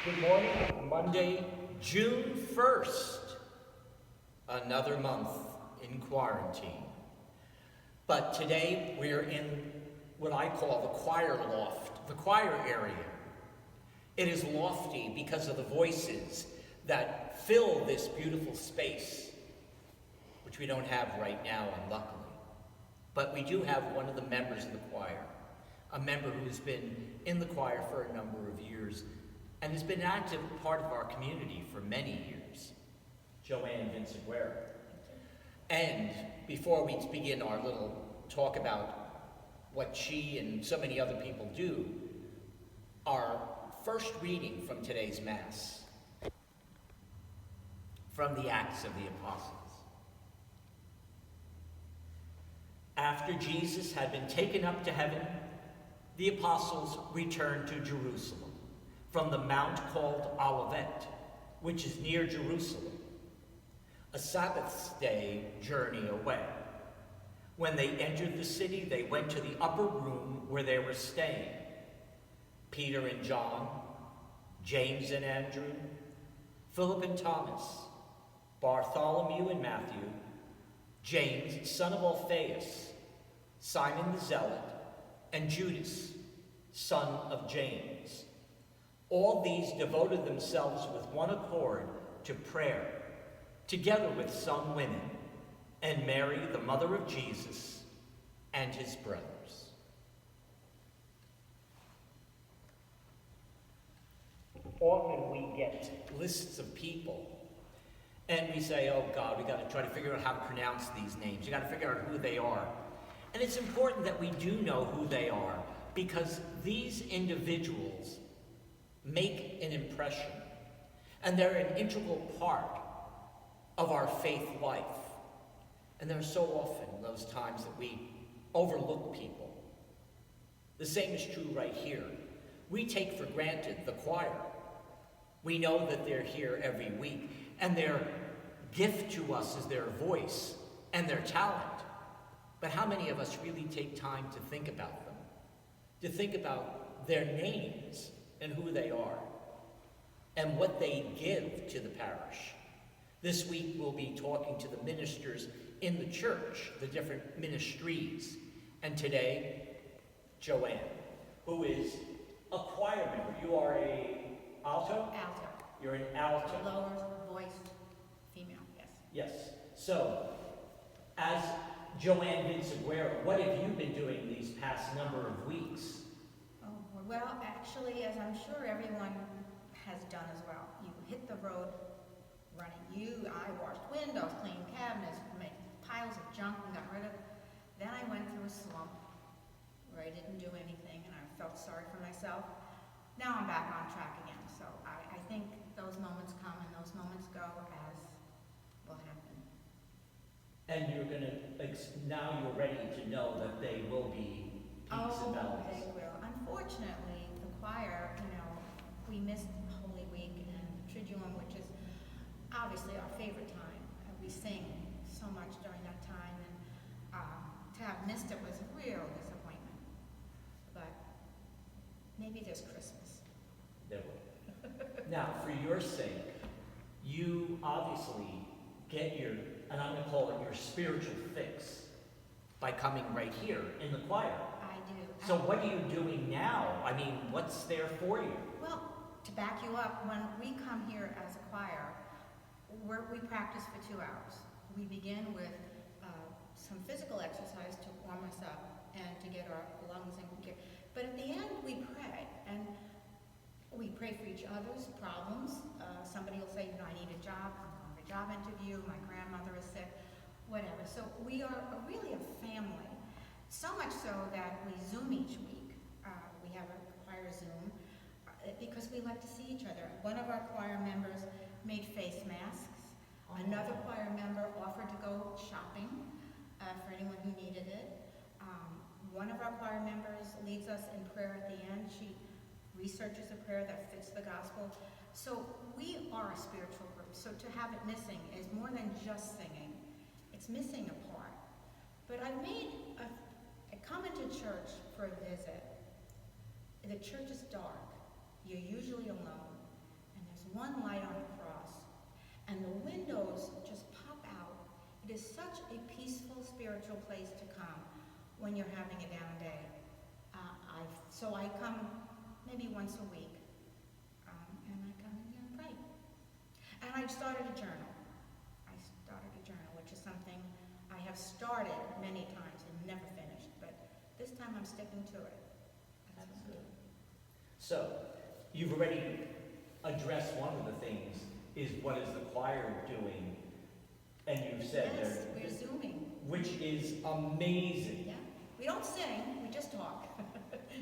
Good morning, Monday, June 1st. Another month in quarantine. But today we're in what I call the choir loft, the choir area. It is lofty because of the voices that fill this beautiful space, which we don't have right now, unluckily. But we do have one of the members of the choir, a member who's been in the choir for a number of years and has been an active part of our community for many years, Joanne Vincent-Guerra. And before we begin our little talk about what she and so many other people do, our first reading from today's Mass, from the Acts of the Apostles. After Jesus had been taken up to heaven, the apostles returned to Jerusalem from the mount called Olivet, which is near Jerusalem, a Sabbath day journey away. When they entered the city, they went to the upper room where they were staying. Peter and John, James and Andrew, Philip and Thomas, Bartholomew and Matthew, James, son of Alphaeus, Simon the Zealot, and Judas, son of James. All these devoted themselves with one accord to prayer, together with some women, and Mary, the mother of Jesus, and his brothers. Often we get lists of people, and we say, oh God, we got to try to figure out how to pronounce these names. You got to figure out who they are. And it's important that we do know who they are, because these individuals make an impression, and they're an integral part of our faith life. And there are so often those times that we overlook people. The same is true right here. We take for granted the choir. We know that they're here every week, and their gift to us is their voice and their talent. But how many of us really take time to think about them, to think about their names and who they are, and what they give to the parish? This week we'll be talking to the ministers in the church, the different ministries. And today, Joanne, who is a choir member. You are a alto? Alto. You're an alto. Lower voiced female, yes. Yes. So, as Joanne Vincent-Guerra, what have you been doing these past number of weeks? Oh, well, actually, as I'm sure everyone has done as well, you hit the road running. I washed windows, cleaned cabinets, made piles of junk and got rid of it. Then I went through a slump where I didn't do anything and I felt sorry for myself. Now I'm back on track again. So I think those moments come and those moments go, as will happen. And you're going to, now you're ready to know that they will be peaks and valleys. They will. Unfortunately, the choir, we missed Holy Week and Triduum, which is obviously our favorite time. We sing so much during that time, and to have missed it was a real disappointment. But maybe there's Christmas. There will. Now, for your sake, you obviously get your, and I'm going to call it your spiritual fix, by coming right here in the choir. I do. So what are you doing now? I mean, what's there for you? Well, to back you up, when we come here as a choir, we practice for 2 hours. We begin with some physical exercise to warm us up and to get our lungs in gear. But at the end, we pray, and we pray for each other's problems. Somebody will say, I need a job, I'm going to a job interview, my grandmother is sick, whatever. So we are really a family, so much so that we Zoom each week. We have a choir Zoom because we like to see each other. One of our choir members made face masks. Another choir member offered to go shopping for anyone who needed it. One of our choir members leads us in prayer at the end. She researches a prayer that fits the gospel. So we are a spiritual group. So to have it missing is more than just singing. It's missing a part. But I come into church for a visit. The church is dark. You're usually alone. a peaceful spiritual place to come when you're having a down day. So I come maybe once a week, and I come and pray. And I started a journal. Which is something I have started many times and never finished, but this time I'm sticking to it. That's what I'm doing. So, you've already addressed one of the things, is what is the choir doing? And you've said yes, we're Zooming. Which is amazing. Yeah, we don't sing, we just talk.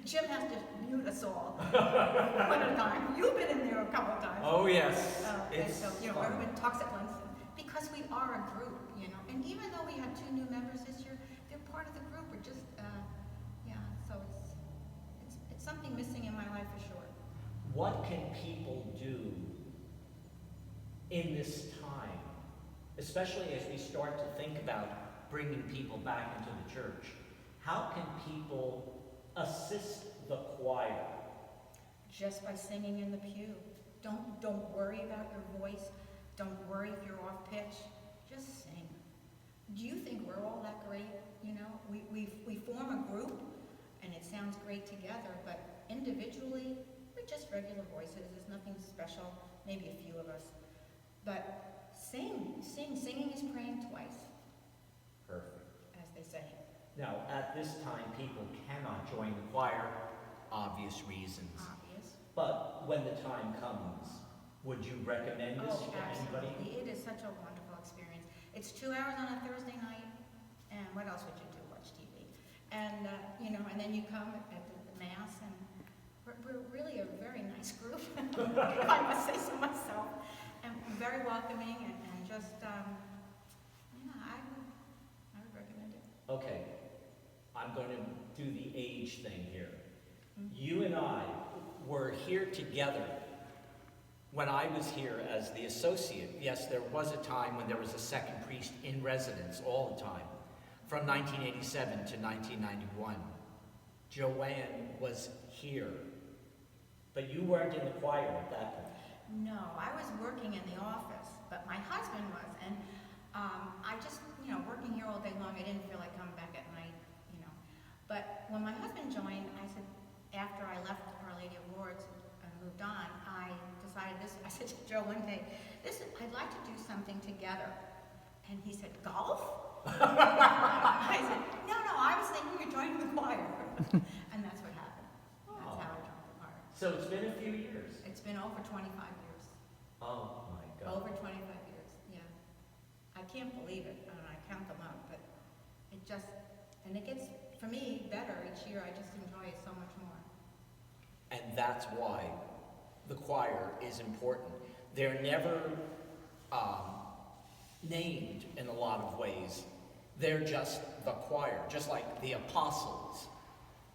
Jim has to mute us all one at a time. You've been in there a couple of times. Oh yes, it's so, everyone talks at once, because we are a group, And even though we had 2 new members this year, they're part of the group. We're just, so it's something missing in my life for sure. What can people do in this time, especially as we start to think about bringing people back into the church? How can people assist the choir? Just by singing in the pew. Don't worry about your voice. Don't worry if you're off pitch. Just sing. Do you think we're all that great? We form a group, and it sounds great together, but individually, we're just regular voices. There's nothing special, maybe a few of us. But sing. Singing is praying twice. Perfect. As they say. Now, at this time, people cannot join the choir, obvious reasons. Obvious. But when the time comes, would you recommend this to anybody? Absolutely. It is such a wonderful experience. It's 2 hours on a Thursday night, and what else would you do? Watch TV. And, and then you come at the Mass, and we're really a very nice group, if I must say so myself. And very welcoming, and just, I would recommend it. Okay, I'm going to do the age thing here. You and I were here together when I was here as the associate. Yes, there was a time when there was a second priest in residence all the time, from 1987 to 1991. Joanne was here, but you weren't in the choir at that point. No, I was working in the office, but my husband was, and I just, working here all day long, I didn't feel like coming back at night, But when my husband joined, I said, after I left Our Lady of Lourdes and moved on, I decided this. I said to Joe one day, I'd like to do something together. And he said, golf? I said, no, I was thinking you're joining the choir. And that's what happened. That's how I joined the choir. So it's been a few years. It's been over 25 years. Oh my God. Over 25 years, yeah. I can't believe it. I count them up, but it just, and it gets, for me, better each year. I just enjoy it so much more. And that's why the choir is important. They're never named in a lot of ways. They're just the choir, just like the apostles.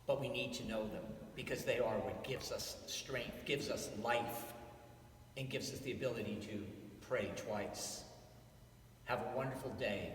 But we need to know them because they are what gives us strength, gives us life, and gives us the ability to pray twice. Have a wonderful day.